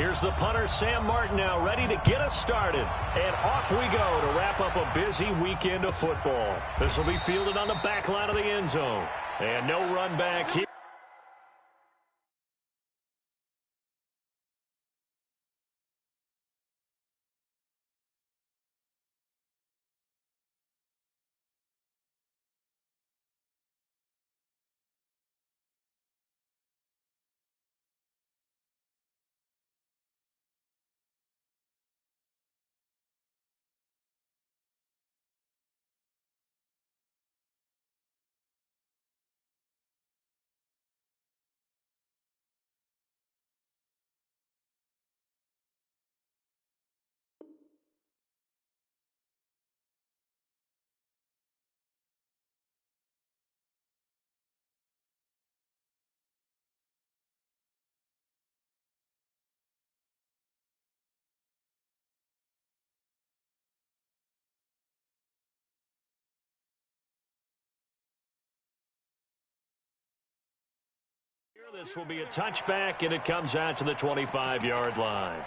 Here's the punter, Sam Martin, now ready to get us started. And off we go to wrap up a busy weekend of football. This will be fielded on the back line of the end zone. And no run back here. This will be a touchback, and it comes out to the 25-yard line.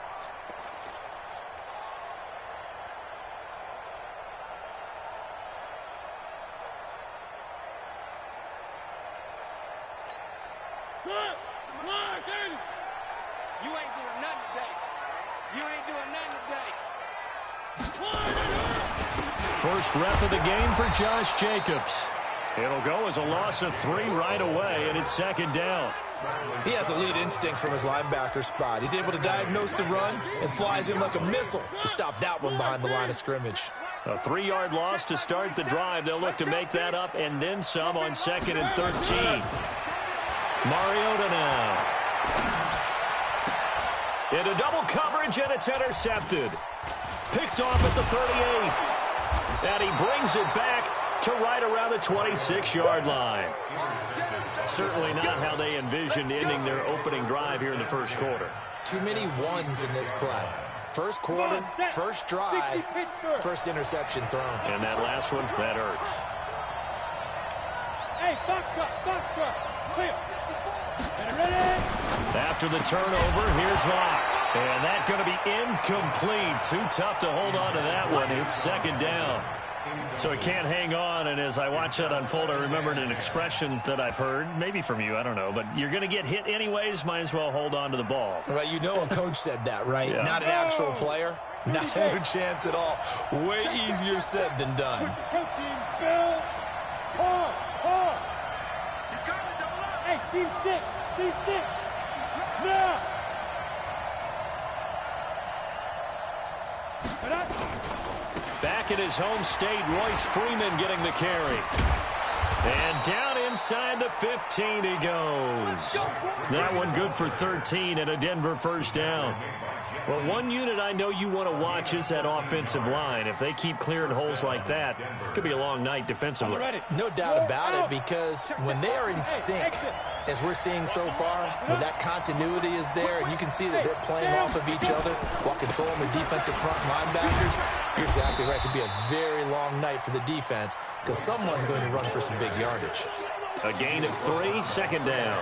You ain't doing nothing today. You ain't doing nothing today. First rep of the game for Josh Jacobs. It'll go as a loss of 3 right away, and it's second down. He has elite instincts from his linebacker spot. He's able to diagnose the run and flies in like a missile to stop that one behind the line of scrimmage. A 3-yard loss to start the drive. They'll look to make that up and then some on 2nd and 13. Mariota now. Into double coverage, and it's intercepted. Picked off at the 38. And he brings it back to right around the 26-yard line. Certainly not how they envisioned ending their opening drive here in the first quarter. Too many ones in this play. First quarter, first drive, first interception thrown. And that last one, that hurts. Hey, box truck, clear. Ready? After the turnover, here's Locke. And that's going to be incomplete. Too tough to hold on to that one. It's second down. So he can't hang on, and as I watch that unfold, I remembered an expression that I've heard, maybe from you, I don't know, but you're going to get hit anyways, might as well hold on to the ball. Right, you know a coach said that, right? Yeah. Not an actual player. Not a chance at all. Way easier said than done. Hey, team 6. Now. Back in his home state, Royce Freeman getting the carry. And down inside the 15 he goes. That one good for 13 and a Denver first down. Well, one unit I know you want to watch is that offensive line. If they keep clearing holes like that, it could be a long night defensively. No doubt about it, because when they are in sync, as we're seeing so far, when that continuity is there, and you can see that they're playing off of each other while controlling the defensive front linebackers, you're exactly right. It could be a very long night for the defense because someone's going to run for some big yardage. A gain of 3, second down.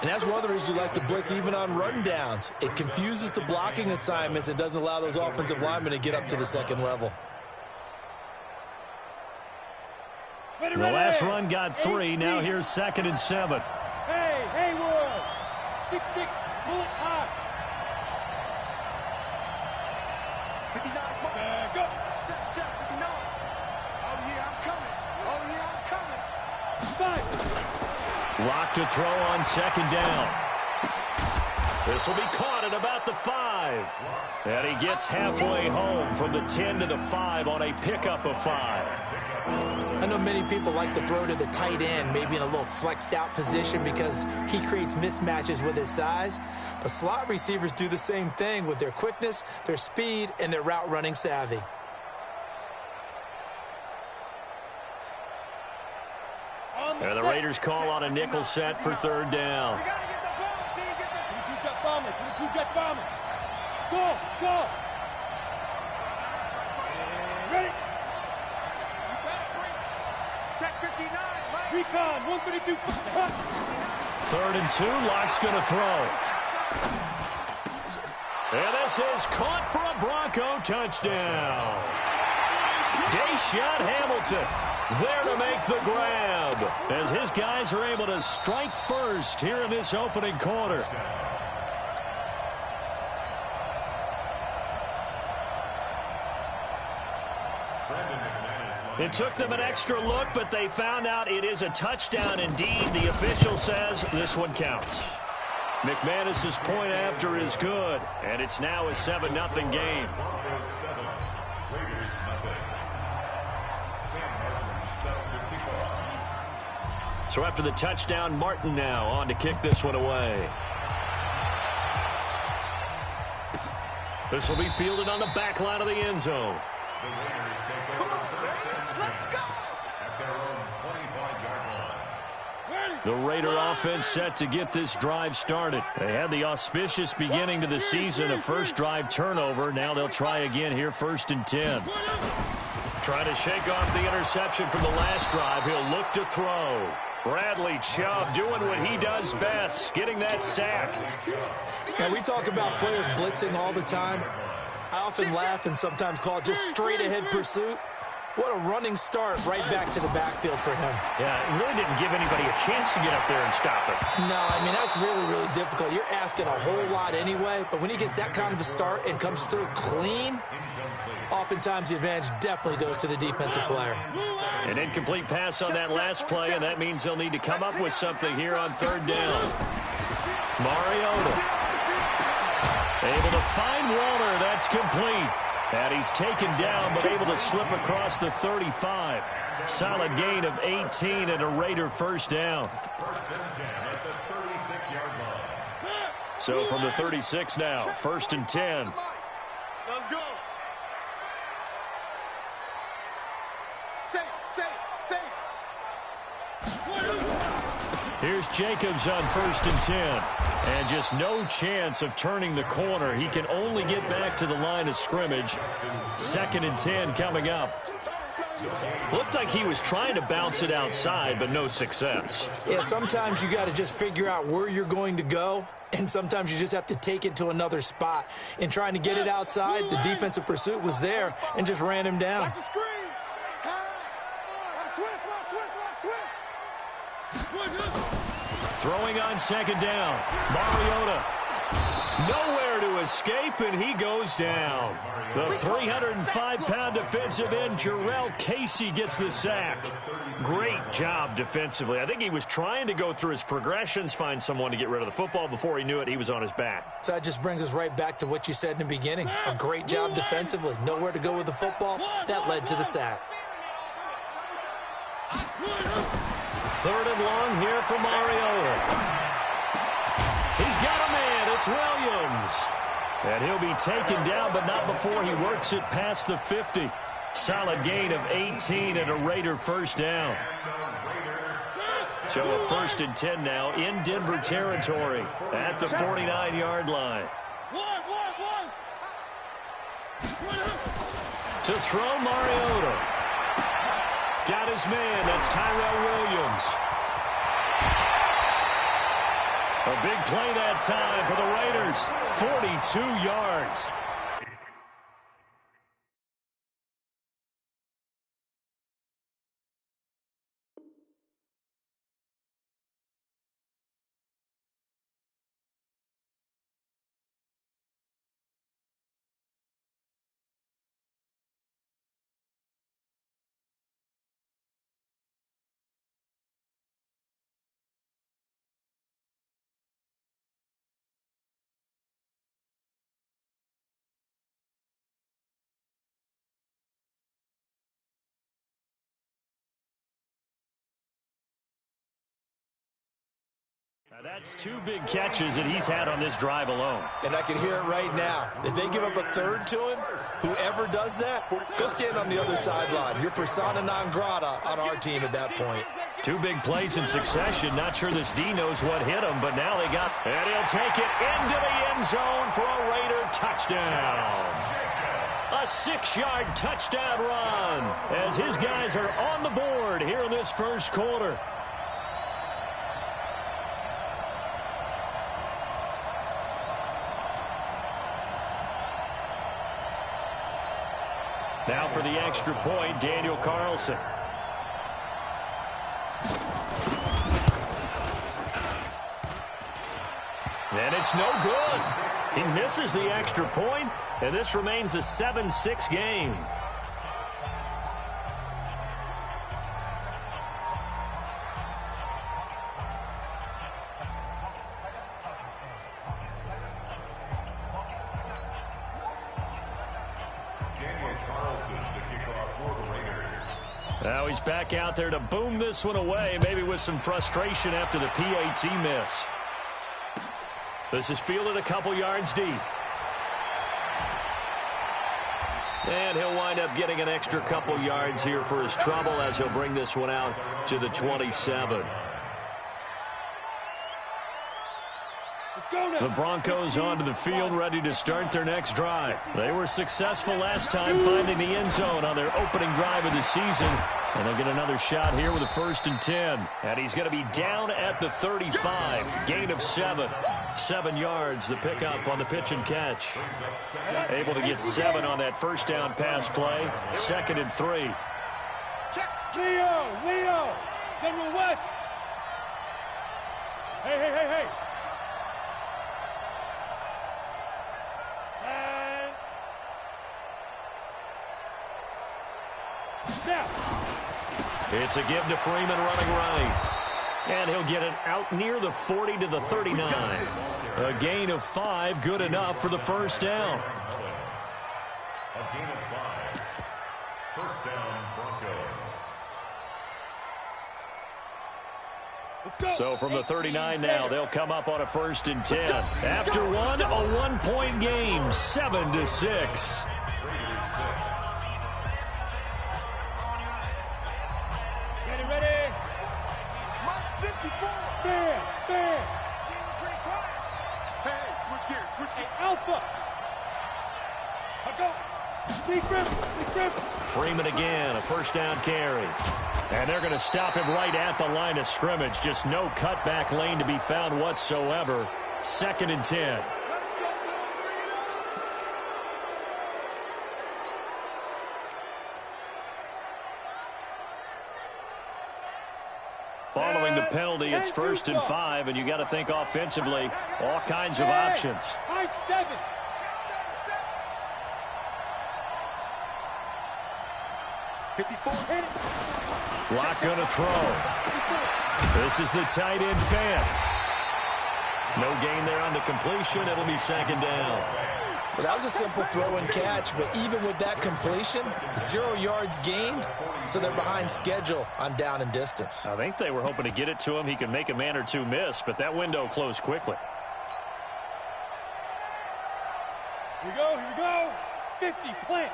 And that's one of the reasons you like to blitz even on run downs. It confuses the blocking assignments. It doesn't allow those offensive linemen to get up to the second level. The last run got 3. Now here's 2nd and 7. Hey, Haywood. 6-6, bullet high. 59, go. Check, 59. Oh, yeah, I'm coming. 5. Lock to throw on 2nd down. This will be caught at about the 5. And he gets halfway home from the 10 to the 5 on a pickup of 5. I know many people like to throw to the tight end, maybe in a little flexed out position because he creates mismatches with his size. But slot receivers do the same thing with their quickness, their speed, and their route running savvy. And the Raiders call on a nickel set for 3rd down. Two-jet bomber. Go. Ready? Check 59. Recon, 132. 3rd and 2, Locke's going to throw. And this is caught for a Bronco touchdown. Deshaun Hamilton there to make the grab as his guys are able to strike first here in this opening quarter. It took them an extra look, but they found out it is a touchdown indeed. The official says this one counts. McManus's point after is good, and it's now a 7-0 game. So after the touchdown, Martin now on to kick this one away. This will be fielded on the back line of the end zone. The Raider offense set to get this drive started. They had the auspicious beginning to the season, a first drive turnover. Now they'll try again here, 1st and 10. Trying to shake off the interception from the last drive. He'll look to throw. Bradley Chubb doing what he does best, getting that sack. Now, we talk about players blitzing all the time. I often laugh and sometimes call it just straight-ahead pursuit. What a running start right back to the backfield for him. Yeah, it really didn't give anybody a chance to get up there and stop it. No, I mean, that's really, really difficult. You're asking a whole lot anyway, but when he gets that kind of a start and comes through clean, oftentimes the advantage definitely goes to the defensive player. An incomplete pass on that last play, and that means they'll need to come up with something here on 3rd down. Mariota able to find Walter. That's complete. And he's taken down, but able to slip across the 35. Solid gain of 18 and a Raider first down. So from the 36 now, 1st and 10. Let's go. Here's Jacobs on 1st and 10. And just no chance of turning the corner. He can only get back to the line of scrimmage. 2nd and 10 coming up. Looked like he was trying to bounce it outside, but no success. Yeah, sometimes you got to just figure out where you're going to go, and sometimes you just have to take it to another spot. In trying to get it outside, the defensive pursuit was there and just ran him down. Throwing on 2nd down. Mariota. Nowhere to escape, and he goes down. The 305-pound defensive end, Jarrell Casey, gets the sack. Great job defensively. I think he was trying to go through his progressions, find someone to get rid of the football. Before he knew it, he was on his back. So that just brings us right back to what you said in the beginning. A great job defensively. Nowhere to go with the football. That led to the sack. 3rd and long here for Mariota. He's got a man. It's Williams. And he'll be taken down, but not before he works it past the 50. Solid gain of 18 and a Raider first down. So a 1st and 10 now in Denver territory at the 49-yard line. To throw, Mariota. Got his man. That's Tyrell Williams. A big play that time for the Raiders. 42 yards. Now that's 2 big catches that he's had on this drive alone. And I can hear it right now. If they give up a 3rd to him, whoever does that, go stand on the other sideline. You're persona non grata on our team at that point. 2 big plays in succession. Not sure this D knows what hit him, but now they got... And he'll take it into the end zone for a Raider touchdown. A 6-yard touchdown run as his guys are on the board here in this first quarter. Now for the extra point, Daniel Carlson. And it's no good. He misses the extra point, and this remains a 7-6 game. Now he's back out there to boom this one away, maybe with some frustration after the PAT miss. This is fielded a couple yards deep. And he'll wind up getting an extra couple yards here for his trouble as he'll bring this one out to the 27. The Broncos onto the field, ready to start their next drive. They were successful last time finding the end zone on their opening drive of the season. And they'll get another shot here with a 1st and 10. And he's going to be down at the 35. Gain of 7. 7 yards, the pickup on the pitch and catch. Able to get 7 on that first down pass play. 2nd and 3. Check. Leo. General West. Hey. It's a give to Freeman running right. And he'll get it out near the 40 to the 39. A gain of 5, good enough for the first down. A gain of 5. First down, Broncos. So from the 39 now, they'll come up on a 1st and 10. After one, a 1-point game, 7-6. Ready. Mike 54. Fair. Hey, switch gears. Hey, Alpha. Go. Freeman again, a first down carry. And they're going to stop him right at the line of scrimmage. Just no cutback lane to be found whatsoever. 2nd and 10. Following the penalty, it's 1st and 5, and you got to think offensively, all kinds of options. High 7. Lock going to throw. This is the tight end Fant. No gain there on the completion. It'll be 2nd down. Well, that was a simple throw and catch, but even with that completion, 0 yards gained, so they're behind schedule on down and distance. I think they were hoping to get it to him. He could make a man or two miss, but that window closed quickly. Here we go. 50, plant.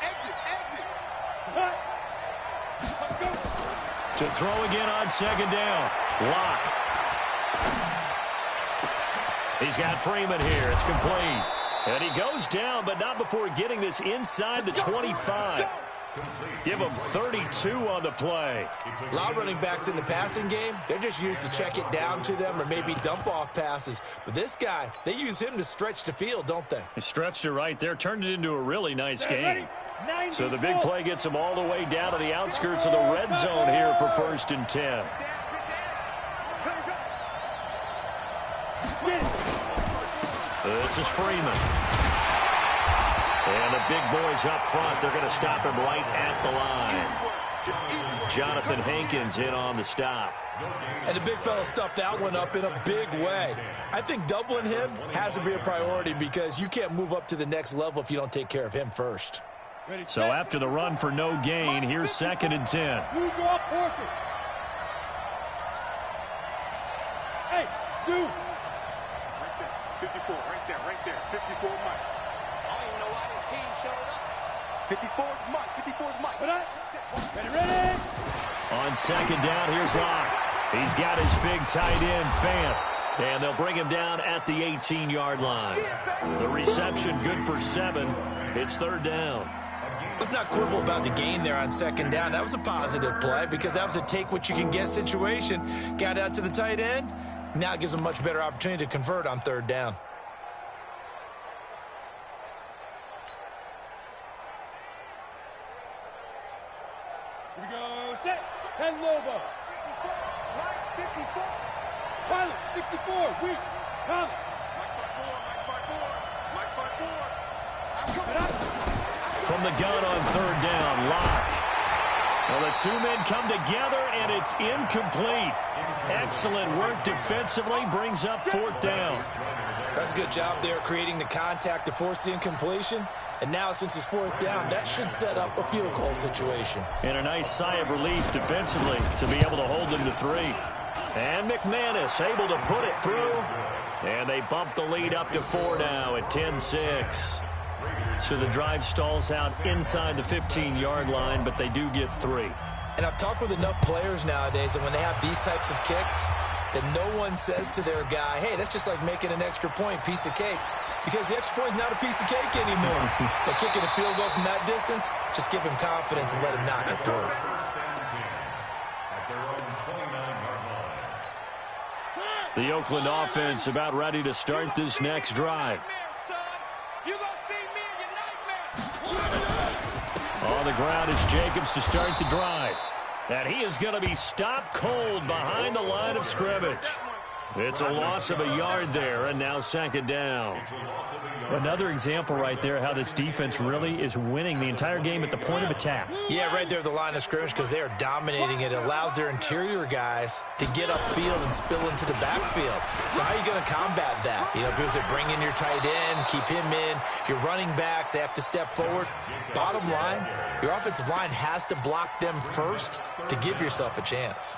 Exit. To throw again on 2nd down. Lock. He's got Freeman here. It's complete. And he goes down, but not before getting this inside the 25. Give him 32 on the play. A lot of running backs in the passing game, they're just used to check it down to them or maybe dump off passes. But this guy, they use him to stretch the field, don't they? He stretched it right there, turned it into a really nice game. So the big play gets him all the way down to the outskirts of the red zone here for 1st and 10. This is Freeman. And the big boys up front, they're going to stop him right at the line. Jonathan Hankins in on the stop. And the big fella stuffed that one up in a big way. I think doubling him has to be a priority because you can't move up to the next level if you don't take care of him first. So after the run for no gain, here's 2nd and 10. Hey, dude. 54, right there. 54 Mike. I don't even know why this team showed up. 54's Mike. Ready? On 2nd down, here's Locke. He's got his big tight end, Fant. And they'll bring him down at the 18-yard line. The reception good for 7. It's 3rd down. Let's not quibble about the gain there on 2nd down. That was a positive play because that was a take-what-you-can-get situation. Got out to the tight end. Now it gives them a much better opportunity to convert on 3rd down. 10 Lobo. Right, 54. Tyler, 64, weak. Come. Mike 5-4. I'm coming out. From the gun on third down, Locke. Well, the two men come together, and it's incomplete. Excellent work defensively, brings up fourth down. That's a good job there creating the contact to force the incompletion. And now, since it's fourth down, that should set up a field goal situation. And a nice sigh of relief defensively to be able to hold them to 3. And McManus able to put it through. And they bump the lead up to 4 now at 10-6. So the drive stalls out inside the 15-yard line, but they do get 3. And I've talked with enough players nowadays, and when they have these types of kicks, that no one says to their guy, hey, that's just like making an extra point, piece of cake. Because the extra point is not a piece of cake anymore. But kicking a field goal from that distance, just give him confidence and let him knock it through. The Oakland offense about ready to start this next drive. On the ground is Jacobs to start the drive. And he is going to be stopped cold behind the line of scrimmage. It's a loss of a yard there, and now second down. Another example right there how this defense really is winning the entire game at the point of attack. Yeah, right there at the line of scrimmage because they are dominating it. It allows their interior guys to get upfield and spill into the backfield. So how are you going to combat that? You know, because they bring in your tight end, keep him in. Your running backs, they have to step forward. Bottom line, your offensive line has to block them first to give yourself a chance.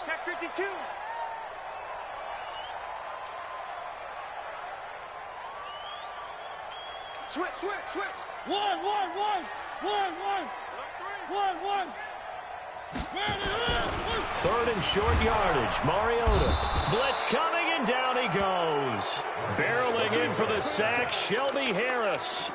Check 52. Switch. 1. Third and short yardage. Mariota. Blitz coming, and down he goes. Barreling in for the sack, Shelby Harris.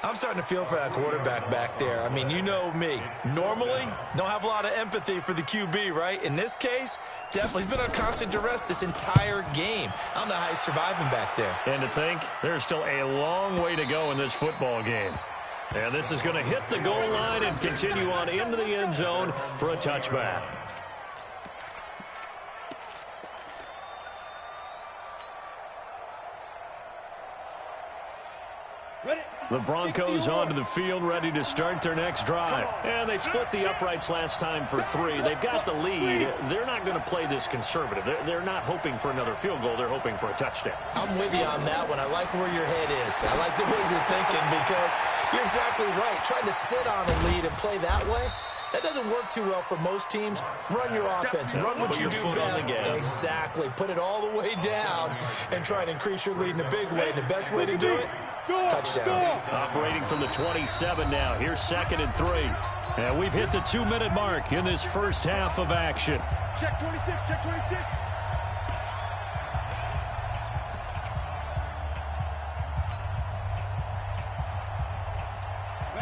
I'm starting to feel for that quarterback back there. I mean, you know me. Normally, don't have a lot of empathy for the QB, right? In this case, definitely. He's been on constant duress this entire game. I don't know how he's surviving back there. And to think, there's still a long way to go in this football game. And this is going to hit the goal line and continue on into the end zone for a touchback. The Broncos onto the field, ready to start their next drive. And they split the uprights last time for 3. They've got the lead. They're not going to play this conservative. They're not hoping for another field goal. They're hoping for a touchdown. I'm with you on that one. I like where your head is. I like the way you're thinking because you're exactly right. Trying to sit on a lead and play that way, that doesn't work too well for most teams. Run your offense. Run what you do best. Exactly. Put it all the way down and try to increase your lead in a big way. And the best way to do it, touchdowns. Operating from the 27 now. Here's 2nd and 3. And we've hit the 2-minute mark in this first half of action. Check 26.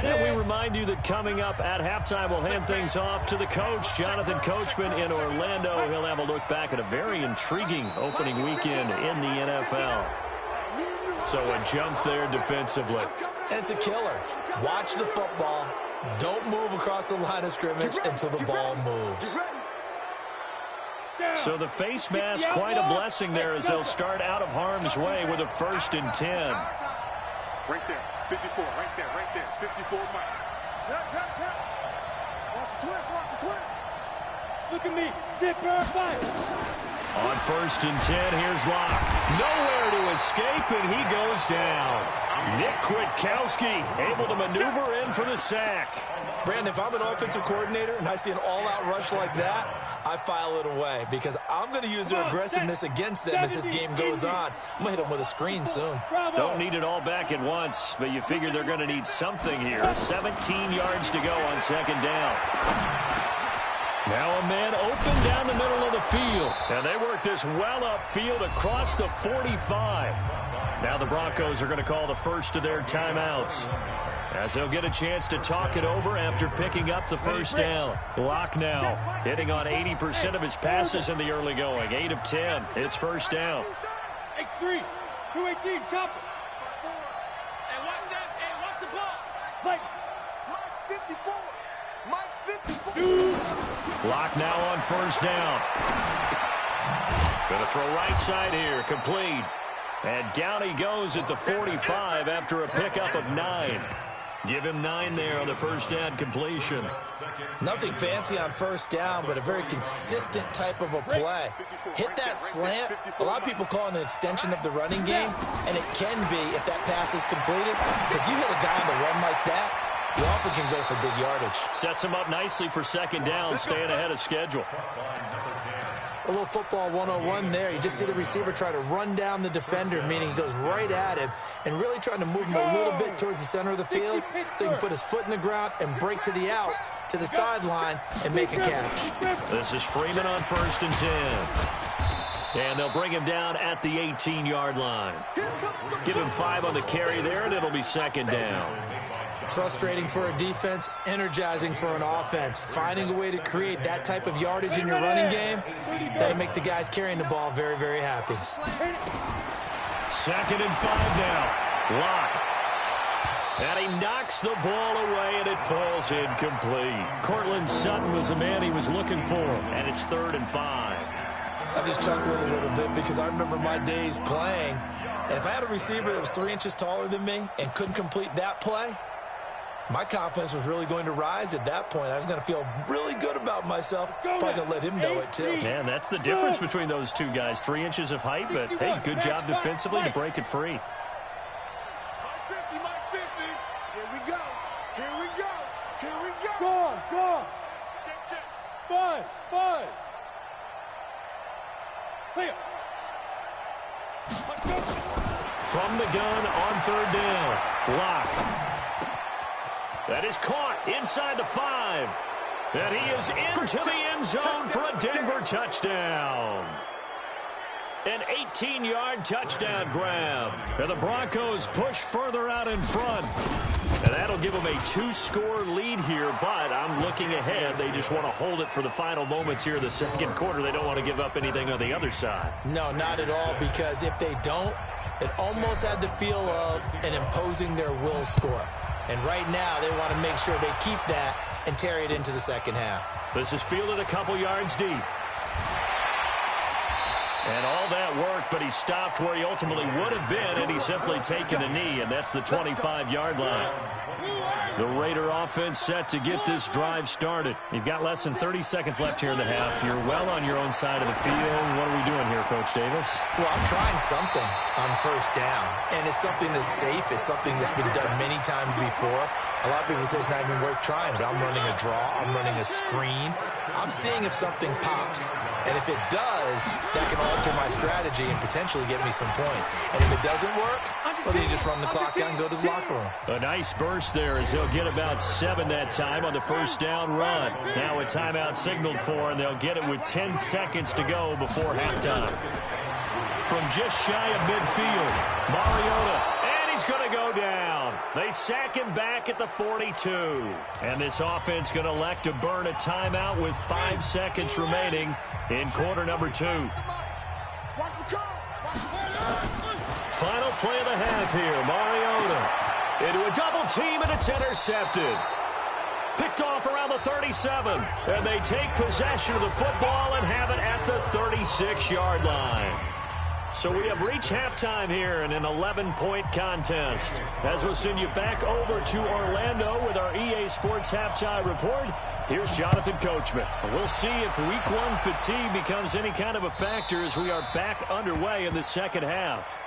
And we remind you that coming up at halftime, we'll hand things off to the coach, Jonathan Coachman in Orlando. He'll have a look back at a very intriguing opening weekend in the NFL. So a jump there defensively. And it's a killer. Watch the football. Don't move across the line of scrimmage until the ball moves. So the face mask, quite a blessing there as they'll start out of harm's way with a 1st and 10. Right there. 54, right there. 54, Mike. Watch the twist. Look at me. Zip, fight. On 1st and 10, here's Locke. Nowhere to escape, and he goes down. Nick Kwiatkowski able to maneuver in for the sack. Brandon, if I'm an offensive coordinator and I see an all-out rush like that, I file it away because I'm going to use their aggressiveness against them as this game goes on. I'm going to hit them with a screen soon. Don't need it all back at once, but you figure they're going to need something here. 17 yards to go on 2nd down. Now a man open down the middle of the field. And they work this well upfield across the 45. Now the Broncos are going to call the first of their timeouts, as they'll get a chance to talk it over after picking up the first down. Locke now hitting on 80% of his passes in the early going. 8 of 10. It's first down. X3, 218, chop it. Hey, watch that. Hey, watch the ball. Like, Lock now on first down. Going to throw right side here, complete. And down he goes at the 45 after a pickup of 9. Give him 9 there on the first down completion. Nothing fancy on first down, but a very consistent type of a play. Hit that slant. A lot of people call it an extension of the running game, and it can be if that pass is completed, because you hit a guy on the run like that, he often can go for big yardage. Sets him up nicely for second down, staying ahead of schedule. A little football 101 there. You just see the receiver try to run down the defender, meaning he goes right at him and really trying to move him a little bit towards the center of the field so he can put his foot in the ground and break to the out, to the sideline, and make a catch. This is Freeman on first and 10. And they'll bring him down at the 18-yard line. Give him 5 on the carry there, and it'll be second down. Frustrating for a defense, energizing for an offense. Finding a way to create that type of yardage in your running game, that'll make the guys carrying the ball very, very happy. Second and 5 now. Lock. And he knocks the ball away, and it falls incomplete. Cortland Sutton was the man he was looking for, and it's 3rd and 5. I'm just chuckling a little bit because I remember my days playing, and if I had a receiver that was 3 inches taller than me and couldn't complete that play, my confidence was really going to rise at that point. I was going to feel really good about myself. Probably going to let him know it, too. Man, that's the difference between those two guys. 3 inches of height, but, hey, good job defensively to break it free. Here we go. Here we go. Here we go. Go on, go on. Check. 5. Clear. From the gun on 3rd down. Lock. That is caught inside the 5. And he is into the end zone for a Denver touchdown. An 18-yard touchdown grab. And the Broncos push further out in front. And that'll give them a 2-score lead here, but I'm looking ahead. They just want to hold it for the final moments here in the second quarter. They don't want to give up anything on the other side. No, not at all, because if they don't, it almost had the feel of an imposing their will score. And right now, they want to make sure they keep that and carry it into the second half. This is fielded a couple yards deep. And all that worked, but he stopped where he ultimately would have been, and he's simply taken a knee, and that's the 25-yard line. The Raider offense set to get this drive started. You've got less than 30 seconds left here in the half. You're well on your own side of the field. What are we doing here, Coach Davis? Well, I'm trying something on first down, and it's something that's safe. It's something that's been done many times before. A lot of people say it's not even worth trying, but I'm running a draw. I'm running a screen. I'm seeing if something pops. And if it does, that can alter my strategy and potentially get me some points. And if it doesn't work, well, then you just run the clock out and go to the locker room. A nice burst there as they'll get about 7 that time on the first down run. Now a timeout signaled for, and they'll get it with 10 seconds to go before halftime. From just shy of midfield, Mariota. He's going to go down. They sack him back at the 42. And this offense going to elect to burn a timeout with 5 seconds remaining in quarter number 2. Final play of the half here. Mariota into a double team, and it's intercepted. Picked off around the 37. And they take possession of the football and have it at the 36-yard line. So we have reached halftime here in an 11-point contest. As we'll send you back over to Orlando with our EA Sports Halftime Report, here's Jonathan Coachman. We'll see if Week 1 fatigue becomes any kind of a factor as we are back underway in the second half.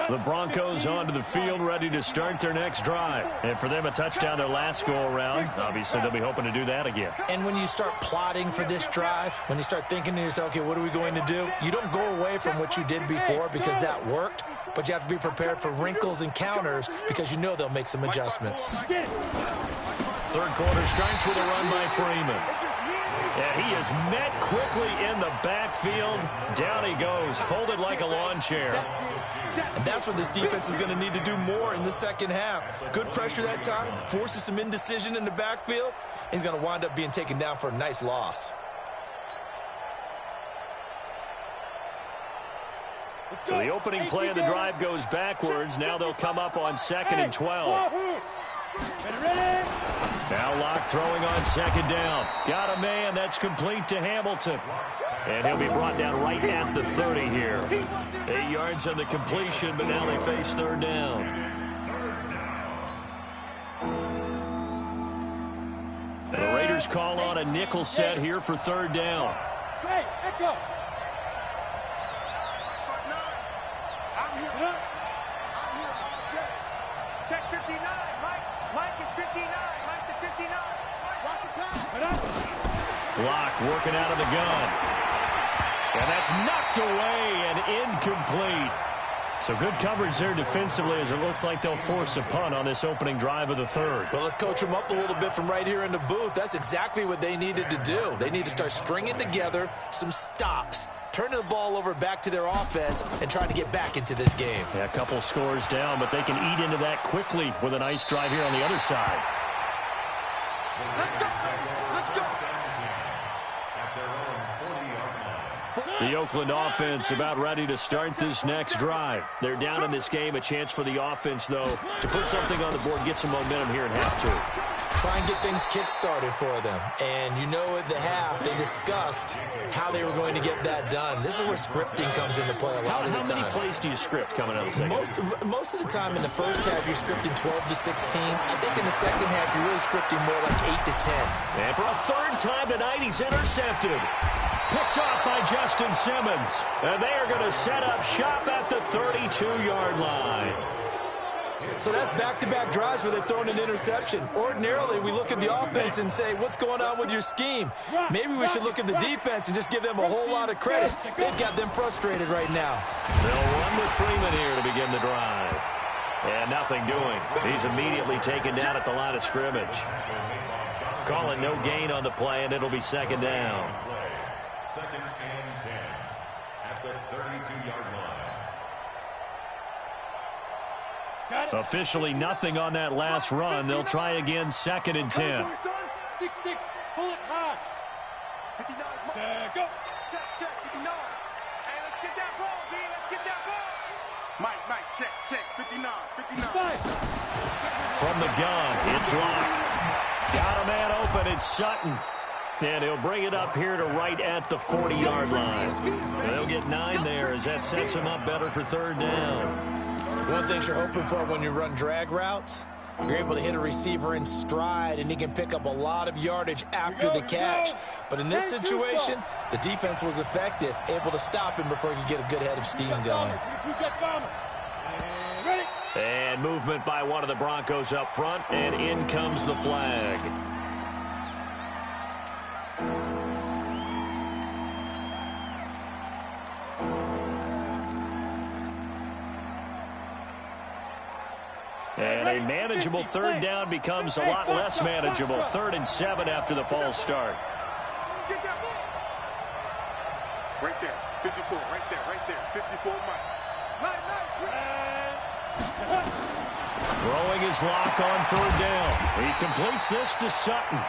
The Broncos onto the field, ready to start their next drive. And for them, a touchdown their last go-around. Obviously, they'll be hoping to do that again. And when you start plotting for this drive, when you start thinking to yourself, okay, what are we going to do? You don't go away from what you did before because that worked, but you have to be prepared for wrinkles and counters because you know they'll make some adjustments. Third quarter starts with a run by Freeman. And he is met quickly in the backfield. Down he goes, folded like a lawn chair. And that's what this defense is going to need to do more in the second half. Good pressure that time, forces some indecision in the backfield. He's going to wind up being taken down for a nice loss. So the opening play of the drive goes backwards. Now they'll come up on 2nd and 12. Now Locke throwing on 2nd down. Got a man. That's complete to Hamilton. And he'll be brought down right at the 30 here. 8 yards on the completion, but now they face 3rd down. And the Raiders call on a nickel set here for 3rd down. Hey, Echo. I'm here all day. Check 59, Mike. Mike is 59. Mike to 59. Watch the time. Locke working out of the gun. And that's knocked away and incomplete. So good coverage there defensively as it looks like they'll force a punt on this opening drive of the 3rd. Well, let's coach them up a little bit from right here in the booth. That's exactly what they needed to do. They need to start stringing together some stops, turning the ball over back to their offense, and trying to get back into this game. Yeah, a couple scores down, but they can eat into that quickly with a nice drive here on the other side. Let's go. Let's go. The Oakland offense about ready to start this next drive. They're down in this game. A chance for the offense, though, to put something on the board, get some momentum here in half 2. Try and get things kick-started for them. And you know at the half, they discussed how they were going to get that done. This is where scripting comes into play a lot of the time. How many plays do you script coming out of the second? Most of the time in the first half, you're scripting 12 to 16. I think in the second half, you're really scripting more like 8 to 10. And for a 3rd time tonight, he's intercepted. Picked off by Justin Simmons. And they are going to set up shop at the 32-yard line. So that's back-to-back drives where they've thrown an interception. Ordinarily, we look at the offense and say, what's going on with your scheme? Maybe we should look at the defense and just give them a whole lot of credit. They've got them frustrated right now. They'll run with Freeman here to begin the drive. And nothing doing. He's immediately taken down at the line of scrimmage. Calling no gain on the play, and it'll be 2nd down. 2nd and 10 at the 32-yard line. Officially nothing on that last run. They'll try again 2nd and 10. 6-6, pull it high. 59, Mike. Go. Check, 59. Hey, let's get that ball, D. Let's get that ball. Mike, check, 59. From the gun, it's Locke. Got a man open, it's Sutton. And he'll bring it up here to right at the 40-yard line. And they'll get 9 there as that sets him up better for 3rd down. One thing you're hoping for when you run drag routes, you're able to hit a receiver in stride, and he can pick up a lot of yardage after the catch. But in this situation, the defense was effective, able to stop him before he could get a good head of steam going. And movement by one of the Broncos up front, and in comes the flag. And a manageable 3rd down becomes a lot less manageable. 3rd and 7 after the false start. Get that ball. Right there, 54, right there, 54, Mike. Nice. Throwing his Lock on 3rd down. He completes this to Sutton.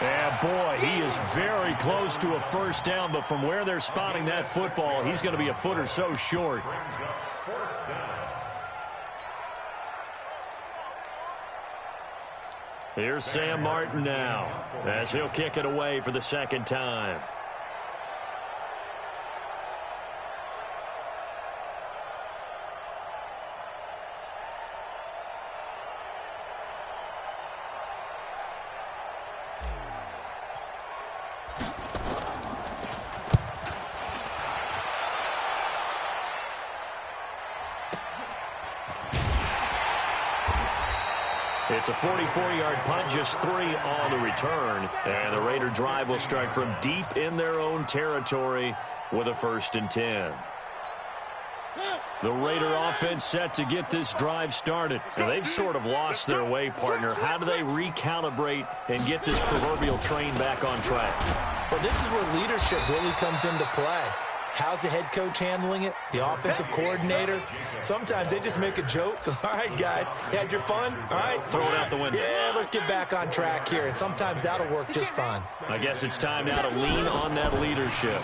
And boy, he is very close to a 1st down, but from where they're spotting that football, he's going to be a foot or so short. Here's Sam Martin now, as he'll kick it away for the 2nd time. It's a 44-yard punt, just 3 on the return. And the Raider drive will start from deep in their own territory with a 1st and 10. The Raider offense set to get this drive started. And they've sort of lost their way, partner. How do they recalibrate and get this proverbial train back on track? Well, this is where leadership really comes into play. How's the head coach handling it? The offensive coordinator? Sometimes they just make a joke. All right, guys, had your fun? All right. Throw it out the window. Yeah, let's get back on track here. And sometimes that'll work just fine. I guess it's time now to lean on that leadership.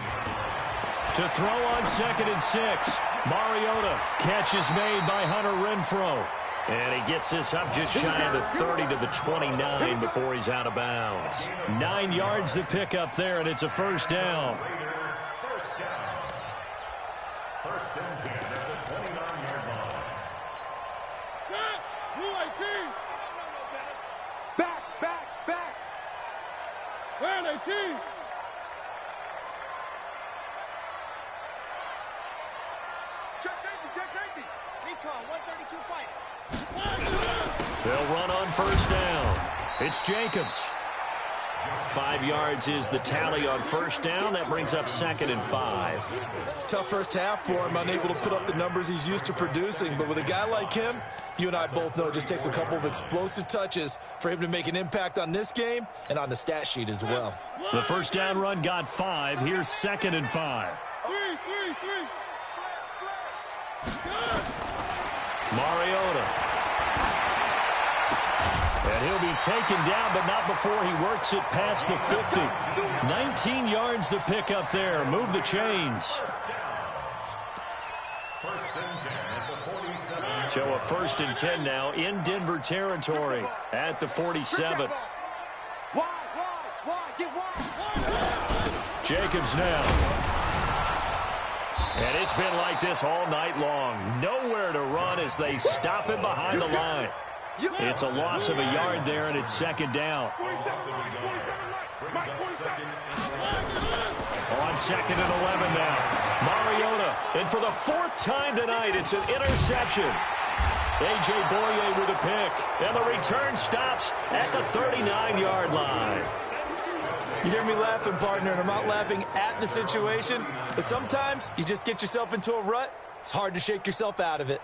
To throw on 2nd and 6. Mariota, catch is made by Hunter Renfrow. And he gets this up just shy of the 30 to the 29 before he's out of bounds. 9 yards to pick up there, and it's a first down. First down. First and 10 at the 29-yard line. Back. Where are they, team? Check safety. Recon, 132 fighting. They'll run on first down. It's Jacobs. 5 yards is the tally on first down. That brings up 2nd and 5. Tough first half for him, unable to put up the numbers he's used to producing. But with a guy like him, you and I both know it just takes a couple of explosive touches for him to make an impact on this game and on the stat sheet as well. The first down run got 5. Here's 2nd and 5. Mariota. And he'll be taken down, but not before he works it past the 50. 19 yards to pick up there. Move the chains. First and 10 at the 47. So a 1st and 10 now in Denver territory at the 47. Wide. Get wide. Jacobs now. And it's been like this all night long. Nowhere to run as they stop him behind the line. It's a loss of a yard there, and it's 2nd down. On 2nd and 11 now. Mariota. And for the 4th time tonight, it's an interception. A.J. Boye with a pick. And the return stops at the 39-yard line. You hear me laughing, partner, and I'm not laughing at the situation, but sometimes you just get yourself into a rut. It's hard to shake yourself out of it.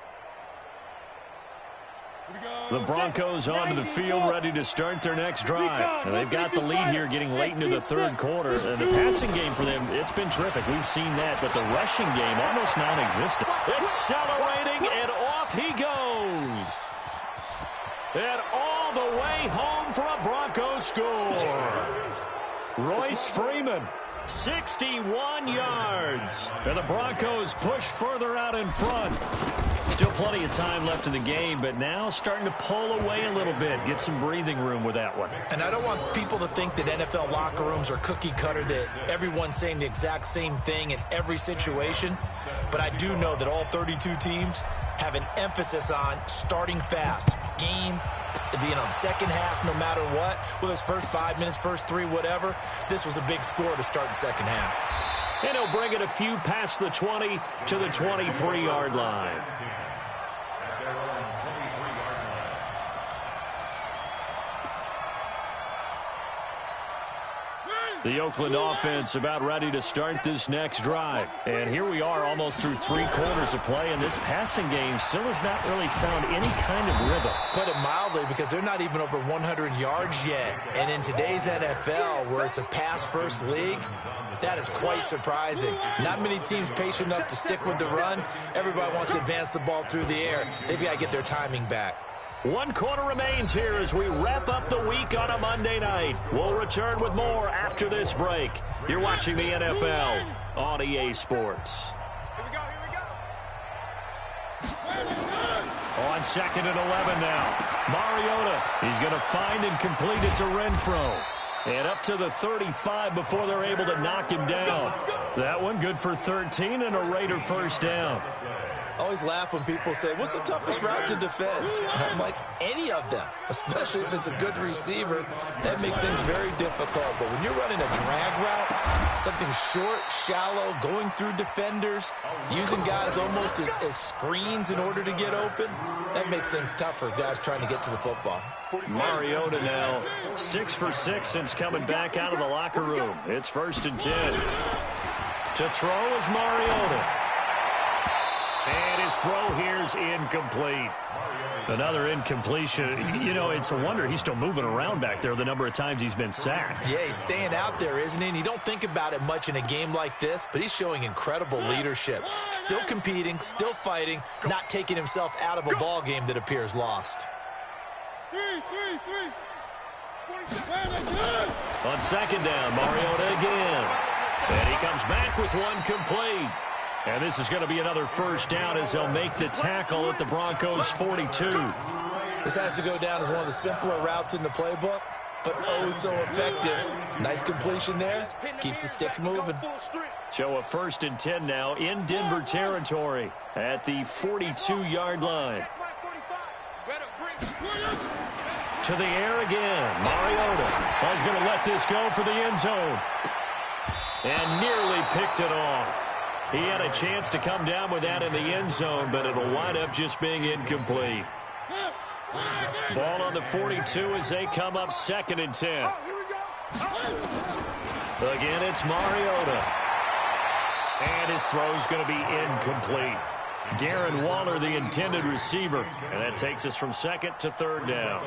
The Broncos onto the field, ready to start their next drive. Now, they've got the lead here getting late into the 3rd quarter. And the passing game for them, it's been terrific. We've seen that, but the rushing game almost non-existent. Accelerating, and off he goes. And all the way home for a Broncos score. Royce Freeman, 61 yards. And the Broncos push further out in front. Still plenty of time left in the game, but now starting to pull away a little bit. Get some breathing room with that one. And I don't want people to think that NFL locker rooms are cookie cutter, that everyone's saying the exact same thing in every situation. But I do know that all 32 teams have an emphasis on starting fast. Game, the second half, no matter what, whether it's first 5 minutes, first 3, whatever, this was a big score to start the second half. And he'll bring it a few past the 20 to the 23-yard line. The Oakland offense about ready to start this next drive. And here we are almost through 3 quarters of play, and this passing game still has not really found any kind of rhythm. Put it mildly, because they're not even over 100 yards yet. And in today's NFL, where it's a pass-first league, that is quite surprising. Not many teams patient enough to stick with the run. Everybody wants to advance the ball through the air. They've got to get their timing back. 1 quarter remains here as we wrap up the week on a Monday night. We'll return with more after this break. You're watching the NFL on EA Sports. Here we go. On 2nd and 11 now. Mariota, he's going to find and complete it to Renfrow. And up to the 35 before they're able to knock him down. That one good for 13 and a Raider first down. I always laugh when people say, what's the toughest route to defend? And I'm like, any of them, especially if it's a good receiver. That makes things very difficult. But when you're running a drag route, something short, shallow, going through defenders, using guys almost as screens in order to get open, that makes things tough for guys trying to get to the football. Mariota now 6 for 6 since coming back out of the locker room. It's 1st and 10. To throw is Mariota. And his throw here's incomplete. Another incompletion. You know, it's a wonder he's still moving around back there the number of times he's been sacked. Yeah, he's staying out there, isn't he? And you don't think about it much in a game like this, but he's showing incredible leadership. Still competing, still fighting, not taking himself out of a ball game that appears lost. On 2nd down, Mariota again. And he comes back with one complete. And this is going to be another first down as they'll make the tackle at the Broncos' 42. This has to go down as one of the simpler routes in the playbook, but oh so effective. Nice completion there. Keeps the sticks moving. So a 1st and 10 now in Denver territory at the 42-yard line. To the air again. Mariota is going to let this go for the end zone. And nearly picked it off. He had a chance to come down with that in the end zone, but it'll wind up just being incomplete. Ball on the 42 as they come up 2nd and 10. Again, it's Mariota. And his throw's going to be incomplete. Darren Waller, the intended receiver. And that takes us from 2nd to 3rd down.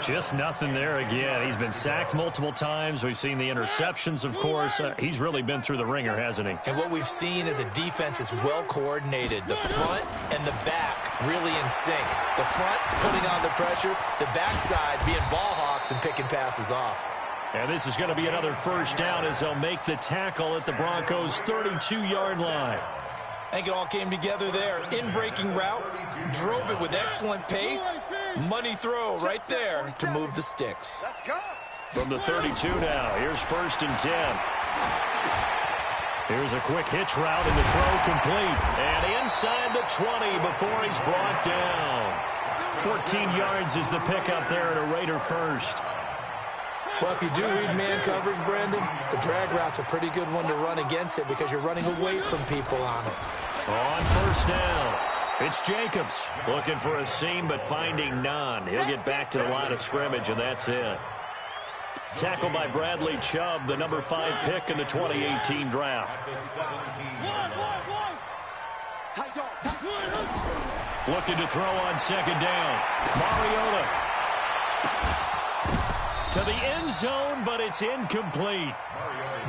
Just nothing there again. He's been sacked multiple times. We've seen the interceptions, of course. He's really been through the ringer, hasn't he? And what we've seen is a defense that's well coordinated. The front and the back really in sync. The front putting on the pressure. The backside being ball hawks and picking passes off. And this is going to be another first down as they'll make the tackle at the Broncos' 32-yard line. I think it all came together there. In-breaking route, drove it with excellent pace. Money throw right there to move the sticks. From the 32 now, here's 1st and 10. Here's a quick hitch route and the throw complete. And inside the 20 before he's brought down. 14 yards is the pickup there at a Raider first. Well, if you do read man coverage, Brandon, the drag route's a pretty good one to run against it because you're running away from people on it. On 1st down, it's Jacobs looking for a seam but finding none. He'll get back to the line of scrimmage, and that's it. Tackled by Bradley Chubb, the number 5 pick in the 2018 draft. Looking to throw on 2nd down. Mariota to the end zone, but it's incomplete.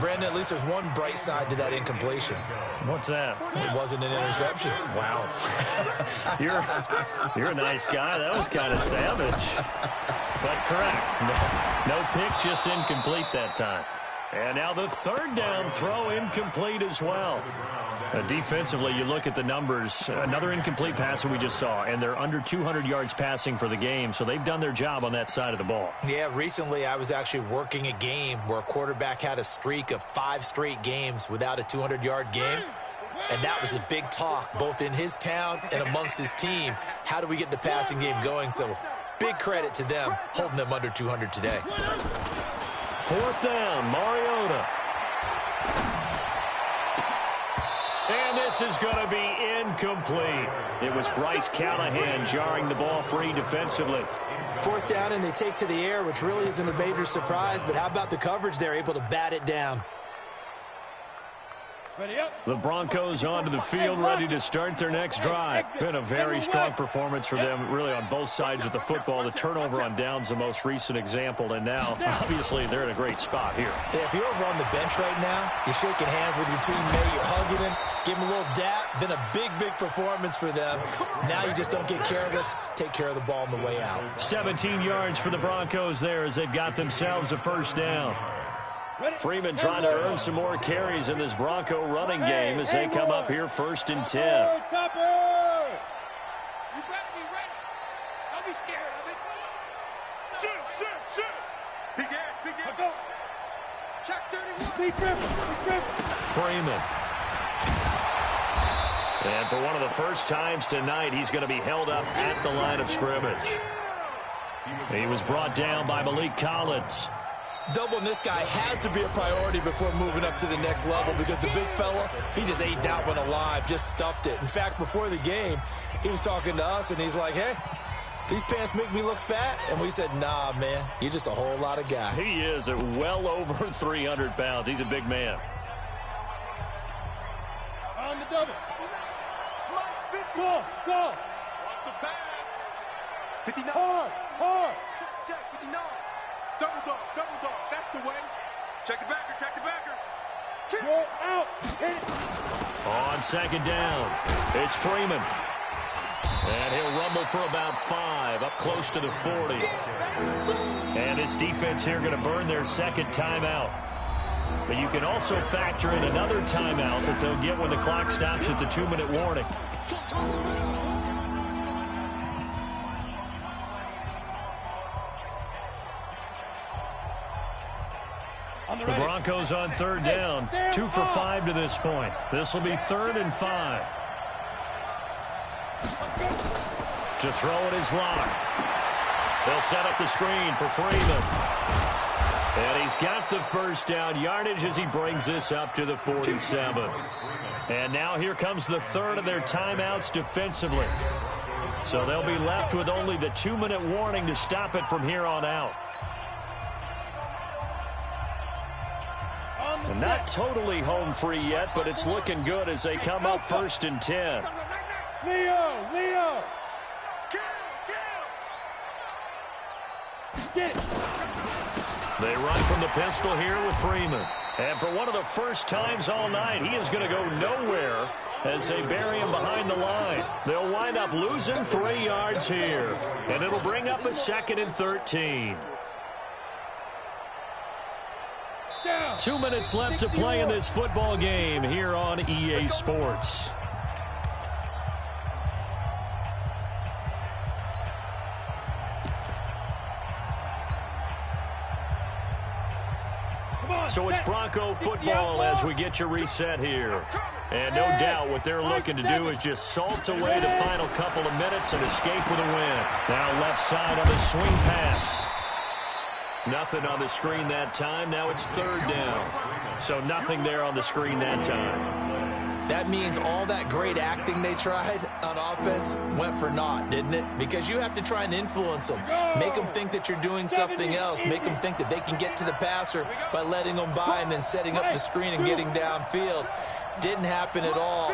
Brandon, at least there's one bright side to that incompletion. What's that? It wasn't an interception. Wow. You're a nice guy. That was kind of savage. But correct. No pick, just incomplete that time. And now the 3rd down throw incomplete as well. Defensively, you look at the numbers. Another incomplete passer we just saw, and they're under 200 yards passing for the game, so they've done their job on that side of the ball. Yeah, recently I was actually working a game where a quarterback had a streak of 5 straight games without a 200-yard game, and that was a big talk, both in his town and amongst his team. How do we get the passing game going? So big credit to them holding them under 200 today. 4th down, Mariota. And this is going to be incomplete. It was Bryce Callahan jarring the ball free defensively. 4th down, and they take to the air, which really isn't a major surprise, but how about the coverage there, able to bat it down? The Broncos onto the field, ready to start their next drive. Been a very strong performance for them, really, on both sides of the football. The turnover on downs, the most recent example, and now, obviously, they're in a great spot here. Yeah, if you're over on the bench right now, you're shaking hands with your teammate, you're hugging him, give him a little dap. Been a big, big performance for them. Now you just don't get careless. Take care of the ball on the way out. 17 yards for the Broncos there as they've got themselves a 1st down. Freeman trying to earn some more carries in this Bronco running game as they come up here 1st and 10. You better be ready. Don't be scared of it. Shoot. Big ass. Check 31. Freeman. And for one of the first times tonight, he's going to be held up at the line of scrimmage. He was brought down by Malik Collins. Doubling this guy has to be a priority before moving up to the next level because the big fella, he just ate that one alive, just stuffed it. In fact, before the game, he was talking to us, and he's like, hey, these pants make me look fat. And we said, nah, man, you're just a whole lot of guy. He is at well over 300 pounds. He's a big man. On the double. Go. Watch the pass. 59. Hard. Check 59. Double dog. That's the way. Check the backer. Go out. Hit it. On 2nd down, it's Freeman. And he'll rumble for about 5, up close to the 40. And this defense here going to burn their 2nd timeout. But you can also factor in another timeout that they'll get when the clock stops at the 2-minute warning. The Broncos on third down, 2 for 5 to this point. This will be 3rd and 5. To throw it is Locke. They'll set up the screen for Freeman. And he's got the first down yardage as he brings this up to the 47. And now here comes the third of their timeouts defensively. So they'll be left with only the 2-minute warning to stop it from here on out. And not totally home free yet, but it's looking good as they come up 1st and 10. Leo! Get it! They run from the pistol here with Freeman. And for one of the first times all night, he is going to go nowhere as they bury him behind the line. They'll wind up losing 3 yards here. And it'll bring up a 2nd and 13. 2 minutes left to play in this football game here on EA Sports. So it's Bronco football as we get you reset here. And no doubt what they're looking to do is just salt away the final couple of minutes and escape with a win. Now left side on the swing pass. Nothing on the screen that time. Now it's 3rd down. So nothing there on the screen that time. That means all that great acting they tried on offense went for naught, didn't it? Because you have to try and influence them. Make them think that you're doing something else. Make them think that they can get to the passer by letting them by and then setting up the screen and getting downfield. Didn't happen at all.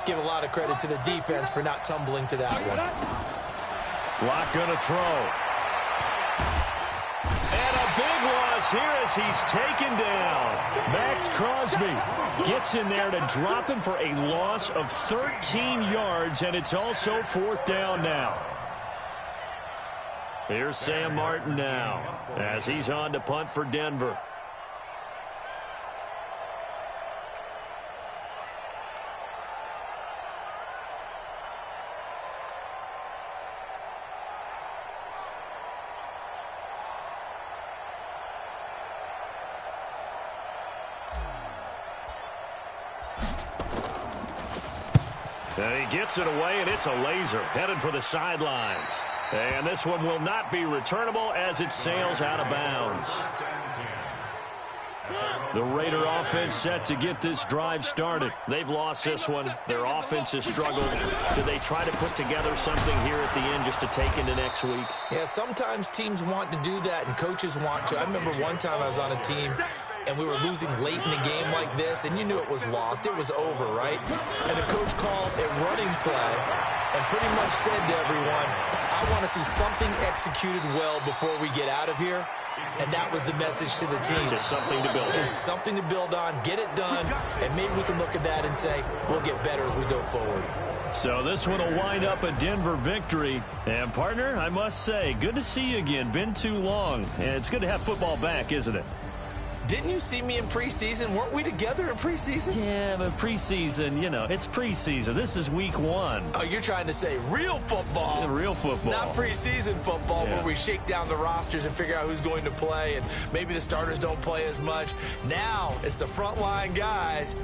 Give a lot of credit to the defense for not tumbling to that one. Locke going to throw. And a big loss here as he's taken down. Max Crosby gets in there to drop him for a loss of 13 yards, and it's also 4th down now. Here's Sam Martin now as he's on to punt for Denver. And he gets it away, and it's a laser headed for the sidelines. And this one will not be returnable as it sails out of bounds. The Raider offense set to get this drive started. They've lost this one. Their offense has struggled. Do they try to put together something here at the end just to take into next week? Yeah, sometimes teams want to do that, and coaches want to. I remember one time I was on a team, and we were losing late in the game like this, and you knew it was lost. It was over, right? And the coach called a running play and pretty much said to everyone, I want to see something executed well before we get out of here. And that was the message to the team. Just something to build on. Just something to build on, get it done, and maybe we can look at that and say, we'll get better as we go forward. So this one will wind up a Denver victory. And, partner, I must say, good to see you again. Been too long. And it's good to have football back, isn't it? Didn't you see me in preseason? Weren't we together in preseason? Yeah, but preseason, you know, it's preseason. This is week 1. Oh, you're trying to say real football. Yeah, real football. Not preseason football yeah. where we shake down the rosters and figure out who's going to play, and maybe the starters don't play as much. Now it's the frontline guys